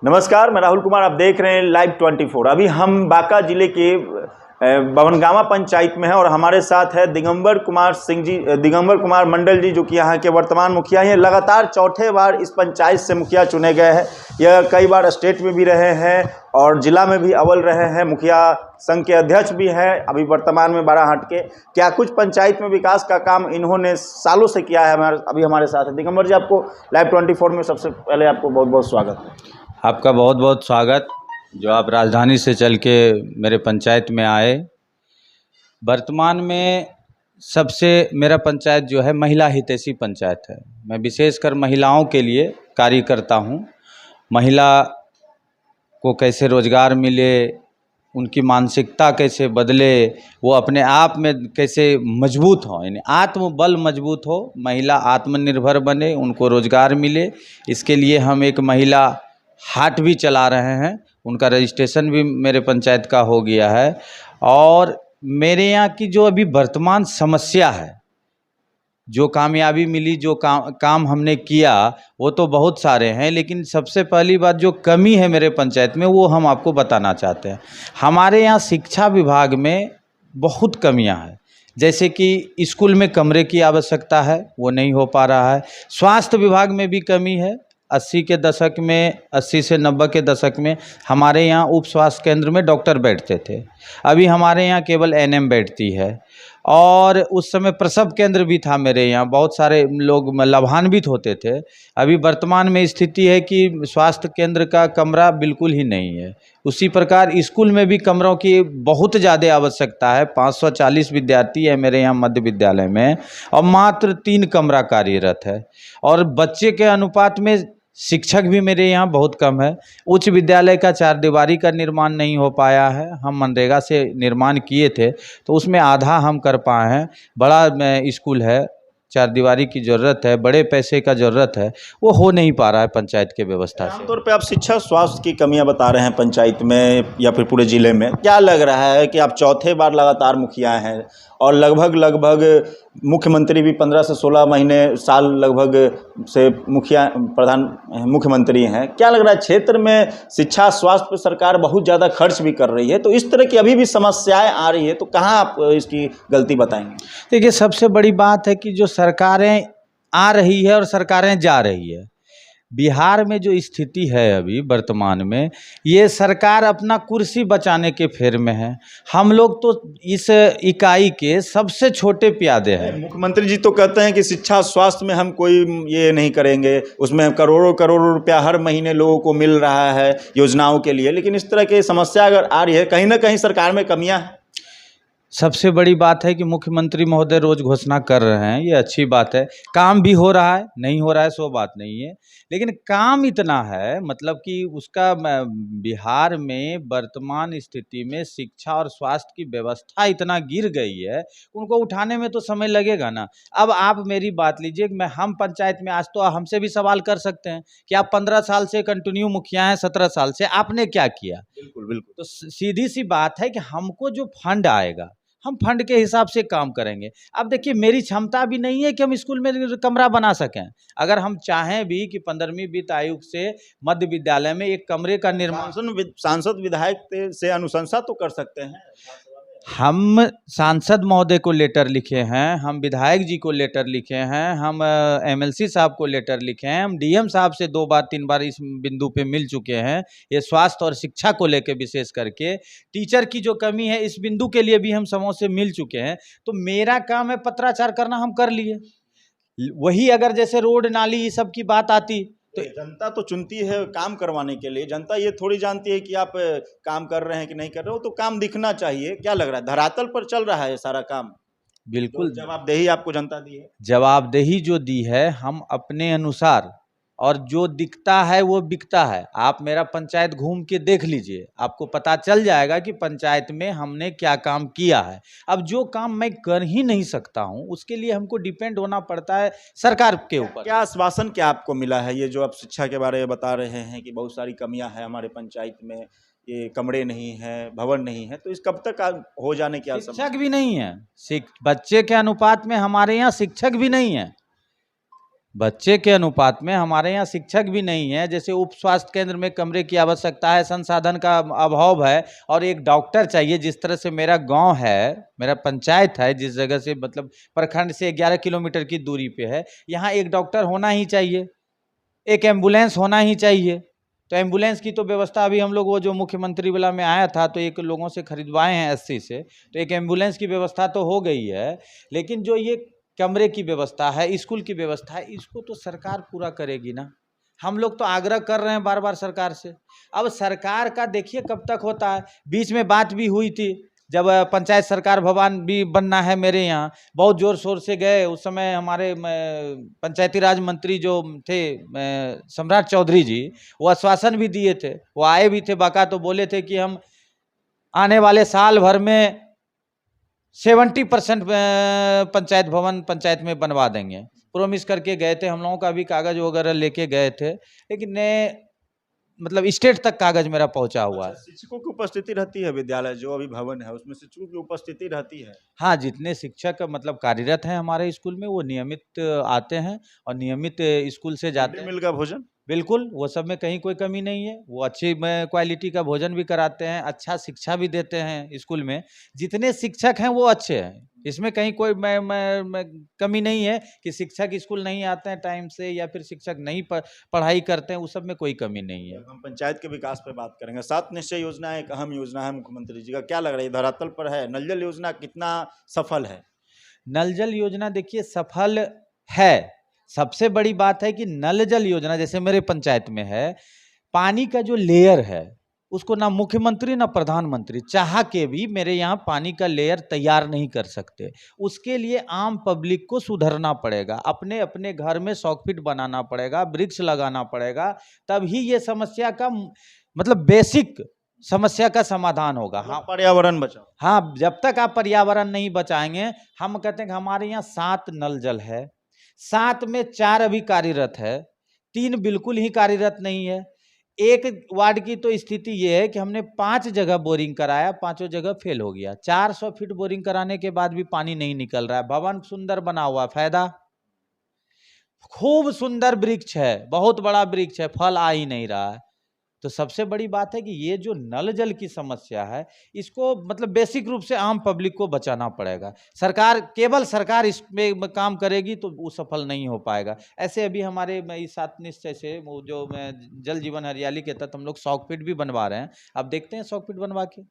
नमस्कार, मैं राहुल कुमार। आप देख रहे हैं लाइव 24। अभी हम बांका जिले के बवनगामा पंचायत में हैं और हमारे साथ है दिगंबर कुमार मंडल जी, जो कि यहाँ के वर्तमान मुखिया हैं। लगातार चौथे बार इस पंचायत से मुखिया चुने गए हैं। यह कई बार स्टेट में भी रहे हैं और जिला में भी अव्वल रहे हैं। मुखिया संघ के अध्यक्ष भी हैं अभी वर्तमान में बाराहाट के। क्या कुछ पंचायत में विकास का काम इन्होंने सालों से किया है, अभी हमारे साथ है। दिगंबर जी, आपको लाइव 24 में सबसे पहले आपको बहुत बहुत स्वागत है। आपका बहुत बहुत स्वागत, जो आप राजधानी से चल के मेरे पंचायत में आए। वर्तमान में सबसे मेरा पंचायत जो है महिला हितैषी पंचायत है। मैं विशेषकर महिलाओं के लिए कार्य करता हूँ। महिला को कैसे रोजगार मिले, उनकी मानसिकता कैसे बदले, वो अपने आप में कैसे मजबूत हो, यानी आत्मबल मजबूत हो, महिला आत्मनिर्भर बने, उनको रोजगार मिले। इसके लिए हम एक महिला हाट भी चला रहे हैं। उनका रजिस्ट्रेशन भी मेरे पंचायत का हो गया है। और मेरे यहाँ की जो अभी वर्तमान समस्या है, जो कामयाबी मिली, जो काम हमने किया, वो तो बहुत सारे हैं, लेकिन सबसे पहली बात जो कमी है मेरे पंचायत में, वो हम आपको बताना चाहते हैं। हमारे यहाँ शिक्षा विभाग में बहुत कमियां हैं। जैसे कि स्कूल में कमरे की आवश्यकता है, वो नहीं हो पा रहा है। स्वास्थ्य विभाग में भी कमी है। 80 से 90 के दशक में हमारे यहाँ उप स्वास्थ्य केंद्र में डॉक्टर बैठते थे। अभी हमारे यहाँ केवल एनएम बैठती है। और उस समय प्रसव केंद्र भी था मेरे यहाँ, बहुत सारे लोग लाभान्वित होते थे। अभी वर्तमान में स्थिति है कि स्वास्थ्य केंद्र का कमरा बिल्कुल ही नहीं है। उसी प्रकार स्कूल में भी कमरों की बहुत ज़्यादा आवश्यकता है। 540 विद्यार्थी है मेरे यहाँ मध्य विद्यालय में, और मात्र 3 कमरा कार्यरत है। और बच्चे के अनुपात में शिक्षक भी मेरे यहाँ बहुत कम है। उच्च विद्यालय का 4 दीवारी का निर्माण नहीं हो पाया है। हम मनरेगा से निर्माण किए थे तो उसमें आधा हम कर पाए हैं। बड़ा स्कूल है, 4 दीवारी की ज़रूरत है, बड़े पैसे का ज़रूरत है, वो हो नहीं पा रहा है पंचायत के व्यवस्था से। आमतौर पे आप शिक्षा स्वास्थ्य की कमियां बता रहे हैं पंचायत में या फिर पूरे जिले में। क्या लग रहा है कि आप चौथे बार लगातार मुखिया हैं और लगभग मुख्यमंत्री भी 15 से 16 महीने साल लगभग से मुख्यमंत्री हैं। क्या लग रहा है, क्षेत्र में शिक्षा स्वास्थ्य पर सरकार बहुत ज़्यादा खर्च भी कर रही है, तो इस तरह की अभी भी समस्याएं आ रही है, तो कहाँ आप इसकी गलती बताएंगे? देखिए, सबसे बड़ी बात है कि जो सरकारें आ रही है और सरकारें जा रही है। बिहार में जो स्थिति है अभी वर्तमान में, ये सरकार अपना कुर्सी बचाने के फेर में है। हम लोग तो इस इकाई के सबसे छोटे प्यादे हैं। मुख्यमंत्री जी तो कहते हैं कि शिक्षा स्वास्थ्य में हम कोई ये नहीं करेंगे, उसमें करोड़ों करोड़ों रुपया हर महीने लोगों को मिल रहा है योजनाओं के लिए, लेकिन इस तरह की समस्या अगर आ रही है, कहीं ना कहीं सरकार में कमियां हैं। सबसे बड़ी बात है कि मुख्यमंत्री महोदय रोज घोषणा कर रहे हैं, ये अच्छी बात है। काम भी हो रहा है, नहीं हो रहा है सो बात नहीं है, लेकिन काम इतना है, मतलब कि उसका बिहार में वर्तमान स्थिति में शिक्षा और स्वास्थ्य की व्यवस्था इतना गिर गई है, उनको उठाने में तो समय लगेगा ना। अब आप मेरी बात लीजिए, हम पंचायत में आज तो हमसे भी सवाल कर सकते हैं कि आप 15 साल से कंटिन्यू मुखिया हैं, 17 साल से आपने क्या किया। बिल्कुल बिल्कुल। तो सीधी सी बात है कि हमको जो फंड आएगा, हम फंड के हिसाब से काम करेंगे। अब देखिए, मेरी क्षमता भी नहीं है कि हम स्कूल में कमरा बना सकें। अगर हम चाहें भी कि 15वीं वित्त आयोग से मध्य विद्यालय में एक कमरे का निर्माण, सांसद विधायक से अनुशंसा तो कर सकते हैं। हम सांसद महोदय को लेटर लिखे हैं, हम विधायक जी को लेटर लिखे हैं, हम एमएलसी साहब को लेटर लिखे हैं, हम डीएम साहब से 2 बार 3 बार इस बिंदु पे मिल चुके हैं। ये स्वास्थ्य और शिक्षा को लेकर विशेष करके, टीचर की जो कमी है इस बिंदु के लिए भी हम समूह से मिल चुके हैं। तो मेरा काम है पत्राचार करना, हम कर लिए। वही अगर जैसे रोड नाली ये सब की बात आती तो जनता तो चुनती है काम करवाने के लिए। जनता ये थोड़ी जानती है कि आप काम कर रहे हैं कि नहीं कर रहे हो, तो काम दिखना चाहिए। क्या लग रहा है, धरातल पर चल रहा है सारा काम? बिल्कुल। तो जवाबदेही आपको जनता दी है। जवाबदेही जो दी है, हम अपने अनुसार, और जो दिखता है वो बिकता है। आप मेरा पंचायत घूम के देख लीजिए, आपको पता चल जाएगा कि पंचायत में हमने क्या काम किया है। अब जो काम मैं कर ही नहीं सकता हूं, उसके लिए हमको डिपेंड होना पड़ता है सरकार के ऊपर। क्या आश्वासन क्या आपको मिला है? ये जो आप शिक्षा के बारे में बता रहे हैं कि बहुत सारी कमियां हैं हमारे पंचायत में, ये कमरे नहीं है, भवन नहीं है, तो इस कब तक हो जाने की? शिक्षक भी नहीं है, बच्चे के अनुपात में हमारे यहाँ शिक्षक भी नहीं है। बच्चे के अनुपात में हमारे यहाँ शिक्षक भी नहीं है। जैसे उप स्वास्थ्य केंद्र में कमरे की आवश्यकता है, संसाधन का अभाव है, और एक डॉक्टर चाहिए। जिस तरह से मेरा गांव है, मेरा पंचायत है, जिस जगह से मतलब प्रखंड से 11 किलोमीटर की दूरी पे है, यहाँ एक डॉक्टर होना ही चाहिए, एक एम्बुलेंस होना ही चाहिए। तो एम्बुलेंस की तो व्यवस्था अभी हम लोग, वो जो मुख्यमंत्री वाला में आया था तो एक लोगों से खरीदवाए हैं 80 से, तो एक एम्बुलेंस की व्यवस्था तो हो गई है। लेकिन जो ये कमरे की व्यवस्था है, स्कूल की व्यवस्था है, इसको तो सरकार पूरा करेगी ना। हम लोग तो आग्रह कर रहे हैं बार बार सरकार से। अब सरकार का देखिए कब तक होता है। बीच में बात भी हुई थी, जब पंचायत सरकार भवन भी बनना है मेरे यहाँ, बहुत जोर शोर से गए। उस समय हमारे पंचायती राज मंत्री जो थे सम्राट चौधरी जी, वो आश्वासन भी दिए थे, वो आए भी थे बाका, तो बोले थे कि हम आने वाले साल भर में 70% पंचायत भवन पंचायत में बनवा देंगे। प्रोमिस करके गए थे। हम लोगों का भी कागज वगैरह लेके गए थे, लेकिन मतलब स्टेट तक कागज मेरा पहुंचा हुआ है। शिक्षकों की उपस्थिति रहती है विद्यालय जो अभी भवन है उसमें, शिक्षकों की उपस्थिति रहती है? हाँ, जितने शिक्षक मतलब कार्यरत हैं हमारे स्कूल में, वो नियमित आते हैं और नियमित स्कूल से जाते हैं। मिल का भोजन बिल्कुल, वो सब में कहीं कोई कमी नहीं है। वो अच्छी क्वालिटी का भोजन भी कराते हैं, अच्छा शिक्षा भी देते हैं स्कूल में। जितने शिक्षक हैं वो अच्छे हैं, इसमें कहीं कोई कमी नहीं है कि शिक्षक स्कूल नहीं आते हैं टाइम से, या फिर शिक्षक नहीं पढ़ाई करते हैं, उस सब में कोई कमी नहीं है। हम पंचायत के विकास पर बात करेंगे। 7 निश्चय योजना एक अहम योजना है मुख्यमंत्री जी का, क्या लग रहा है धरातल पर है? नल जल योजना कितना सफल है? नल जल योजना देखिए सफल है। सबसे बड़ी बात है कि नल जल योजना जैसे मेरे पंचायत में है, पानी का जो लेयर है उसको ना मुख्यमंत्री ना प्रधानमंत्री चाह के भी मेरे यहाँ पानी का लेयर तैयार नहीं कर सकते। उसके लिए आम पब्लिक को सुधरना पड़ेगा, अपने अपने घर में 100 फीट बनाना पड़ेगा, वृक्ष लगाना पड़ेगा, तभी ये समस्या का मतलब बेसिक समस्या का समाधान होगा। हाँ, पर्यावरण बचाओ। हाँ, जब तक आप पर्यावरण नहीं बचाएंगे। हम कहते हैं कि हमारे यहाँ 7 नल जल है, 7 में 4 अभी कार्यरत है, 3 बिल्कुल ही कार्यरत नहीं है। एक वार्ड की तो स्थिति ये है कि हमने 5 जगह बोरिंग कराया, 5 जगह फेल हो गया। 400 फीट बोरिंग कराने के बाद भी पानी नहीं निकल रहा है। भवन सुंदर बना हुआ, फायदा? खूब सुंदर वृक्ष है, बहुत बड़ा वृक्ष है, फल आ ही नहीं रहा है। तो सबसे बड़ी बात है कि ये जो नल जल की समस्या है, इसको मतलब बेसिक रूप से आम पब्लिक को बचाना पड़ेगा। केवल सरकार इसमें काम करेगी तो वो सफल नहीं हो पाएगा। ऐसे अभी हमारे इस 7 निश्चय से वो जो जल जीवन हरियाली के तहत हम लोग 100 फीट भी बनवा रहे हैं। अब देखते हैं 100 फीट बनवा के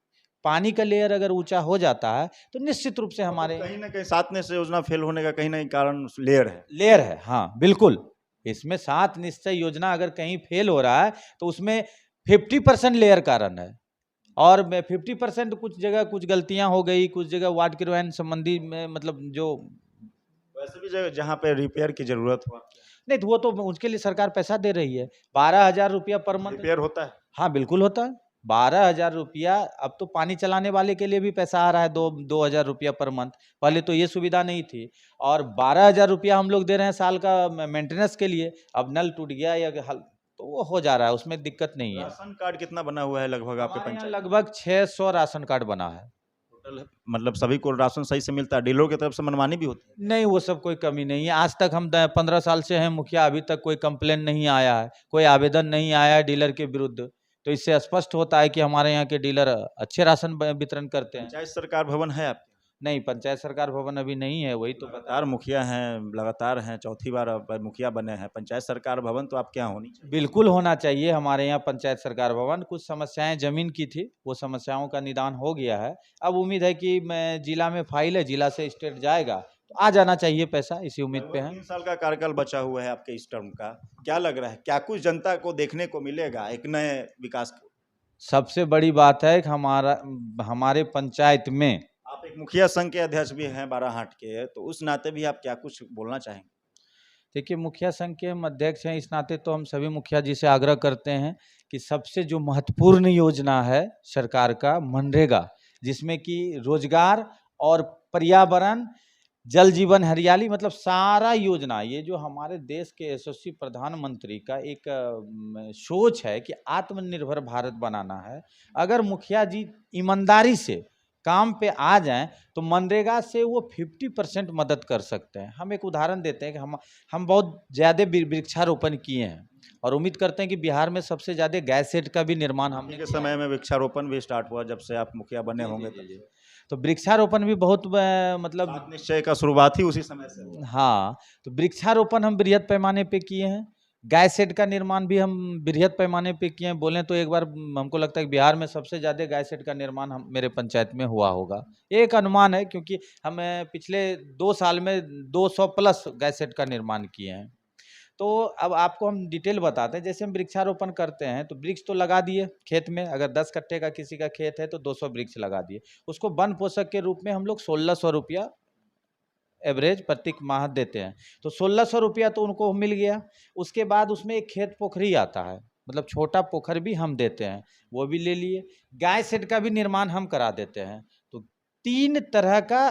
पानी का लेयर अगर ऊंचा हो जाता है तो निश्चित रूप से हमारे कहीं ना कहीं 7 निश्चय योजना फेल होने का कहीं ना कहीं कारण लेयर है। हाँ बिल्कुल, इसमें 7 निश्चय योजना अगर कहीं फेल हो रहा है तो उसमें 50% लेयर कारण है। और 50% कुछ जगह कुछ गलतियां हो गई, कुछ जगह वार्ड क्रियान्वयन संबंधी में मतलब जो वैसे भी जगह जहाँ पे रिपेयर की जरूरत हो नहीं, तो वो तो उसके लिए सरकार पैसा दे रही है। 12,000 रुपया पर मंथ रिपेयर होता है। हाँ बिल्कुल होता है। 12,000 रुपया, अब तो पानी चलाने वाले के लिए भी पैसा आ रहा है, 2,000 रुपया पर मंथ। पहले तो ये सुविधा नहीं थी। और 12,000 रुपया हम लोग दे रहे हैं साल का मेंटेनेंस के लिए। अब नल टूट गया या तो वो हो जा रहा है, उसमें दिक्कत नहीं है। राशन कार्ड कितना बना हुआ है लगभग आपके हमारे यहाँ पंचायत? लगभग 600 राशन कार्ड बना है। टोटल मतलब सभी को राशन सही से मिलता है? डीलरों की तरफ से मनमानी भी होती है? नहीं, वो सब कोई कमी नहीं है। आज तक हम 15 साल से हैं मुखिया, अभी तक कोई कंप्लेन नहीं आया है, कोई आवेदन नहीं आया है डीलर के विरुद्ध। तो इससे स्पष्ट होता है कि हमारे यहाँ के डीलर अच्छे राशन वितरण करते हैं। पंचायत सरकार भवन है आपके? नहीं, पंचायत सरकार भवन अभी नहीं है। वही तो लगातार मुखिया हैं, लगातार हैं, चौथी बार आप मुखिया बने हैं। पंचायत सरकार भवन तो आपके यहाँ होनी चाहिए। बिल्कुल होना चाहिए हमारे यहाँ पंचायत सरकार भवन। कुछ समस्याएं जमीन की थी, वो समस्याओं का निदान हो गया है। अब उम्मीद है कि मैं जिला में फाइल है, जिला से स्टेट जाएगा तो आ जाना चाहिए पैसा, इसी उम्मीद पे है। 3 साल का कार्यकाल बचा हुआ है आपके इस टर्म का, क्या लग रहा है क्या कुछ जनता को देखने को मिलेगा एक नए विकास को? सबसे बड़ी बात है कि हमारे पंचायत में आप एक मुखिया संघ के अध्यक्ष भी हैं बाराहाट के, तो उस नाते भी आप क्या कुछ बोलना चाहेंगे? देखिए, मुखिया संघ के हम अध्यक्ष हैं, इस नाते तो हम सभी मुखिया जी से आग्रह करते हैं कि सबसे जो महत्वपूर्ण योजना है सरकार का मनरेगा, जिसमें कि रोजगार और पर्यावरण, जल जीवन हरियाली, मतलब सारा योजना, ये जो हमारे देश के यशस्वी प्रधानमंत्री का एक सोच है कि आत्मनिर्भर भारत बनाना है। अगर मुखिया जी ईमानदारी से काम पे आ जाएं तो मनरेगा से वो 50% मदद कर सकते हैं। हम एक उदाहरण देते हैं कि हम बहुत ज़्यादा वृक्षारोपण किए हैं और उम्मीद करते हैं कि बिहार में सबसे ज़्यादा गैस सेट का भी निर्माण हमने के किया है। समय में वृक्षारोपण भी स्टार्ट हुआ जब से आप मुखिया बने होंगे जी, तब जी। से। तो वृक्षारोपण भी बहुत मतलब सात निश्चय का शुरुआत ही उसी समय से हुआ। हाँ, तो वृक्षारोपण हम बृहद पैमाने पे किए हैं। गैस शेड का निर्माण भी हम बृहद पैमाने पे किए हैं। बोलें तो एक बार हमको लगता है कि बिहार में सबसे ज़्यादा गैस शेड का निर्माण हम मेरे पंचायत में हुआ होगा। ये एक अनुमान है क्योंकि हम पिछले 2 साल में 200 प्लस गैस शेड का निर्माण किए हैं। तो अब आपको हम डिटेल बताते हैं, जैसे हम वृक्षारोपण करते हैं तो वृक्ष तो लगा दिए खेत में, अगर 10 कट्ठे का किसी का खेत है तो 200 वृक्ष लगा दिए। उसको वन पोषक के रूप में हम लोग 1600 रुपया एवरेज प्रति माह देते हैं। तो 1600 रुपया तो उनको मिल गया। उसके बाद उसमें एक खेत पोखरी आता है, मतलब छोटा पोखर भी हम देते हैं, वो भी ले लिए। गाय शेड का भी निर्माण हम करा देते हैं। तो 3 तरह का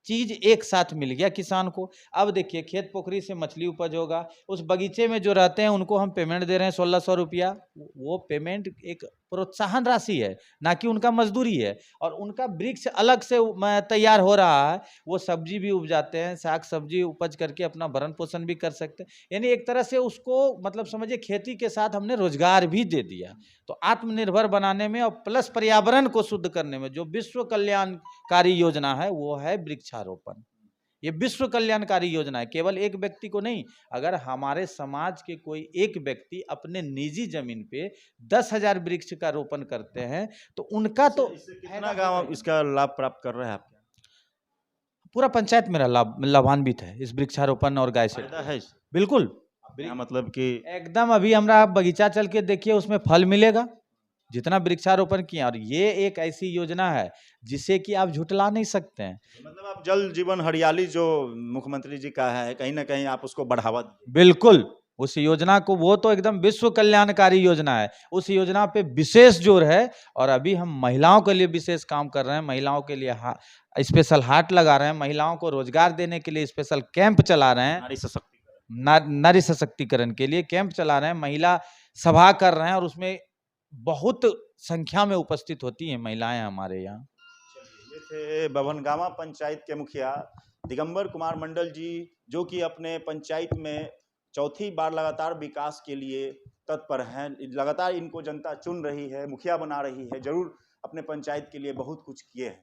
चीज एक साथ मिल गया किसान को। अब देखिए, खेत पोखरी से मछली उपज होगा, उस बगीचे में जो रहते हैं उनको हम पेमेंट दे रहे हैं 1600 रुपया। वो पेमेंट एक प्रोत्साहन राशि है, ना कि उनका मजदूरी है। और उनका वृक्ष अलग से तैयार हो रहा है, वो सब्जी भी उपजाते हैं, साग सब्जी उपज करके अपना भरण पोषण भी कर सकते हैं। यानी एक तरह से उसको मतलब समझिए खेती के साथ हमने रोजगार भी दे दिया। तो आत्मनिर्भर बनाने में और प्लस पर्यावरण को शुद्ध करने में जो विश्व कल्याणकारी योजना है वो है वृक्षारोपण। ये विश्व कल्याणकारी योजना है, केवल एक व्यक्ति को नहीं। अगर हमारे समाज के कोई एक व्यक्ति अपने निजी जमीन पे 10,000 वृक्ष का रोपण करते हैं तो उनका तो कितना गांव इसका लाभ प्राप्त कर रहे हैं आपके? पूरा पंचायत मेरा लाभान्वित है इस वृक्षारोपण और गाय से। फायदा है इससे? बिल्कुल क्या मतलब कि एकदम। अभी हमरा बगीचा चल के देखिए, उसमें फल मिलेगा जितना वृक्षारोपण किया। और ये एक ऐसी योजना है जिसे कि आप झुटला नहीं सकते हैं। मतलब आप जल जीवन हरियाली जो मुख्यमंत्री जी का है, कहीं ना कहीं आप उसको बढ़ावा दीजिए। बिल्कुल, उस योजना को, वो तो एकदम विश्व कल्याणकारी योजना है, उस योजना पे विशेष जोर है। और अभी हम महिलाओं के लिए विशेष काम कर रहे हैं, महिलाओं के लिए स्पेशल हाट लगा रहे हैं, महिलाओं को रोजगार देने के लिए स्पेशल कैंप चला रहे हैं, नारी सशक्तिकरण। नारी सशक्तिकरण के लिए कैंप चला रहे हैं, महिला सभा कर रहे हैं और उसमें बहुत संख्या में उपस्थित होती हैं महिलाएं हमारे यहाँ। ये थे बभनगामा पंचायत के मुखिया दिगंबर कुमार मंडल जी, जो कि अपने पंचायत में चौथी बार लगातार विकास के लिए तत्पर हैं। लगातार इनको जनता चुन रही है, मुखिया बना रही है, जरूर अपने पंचायत के लिए बहुत कुछ किए हैं।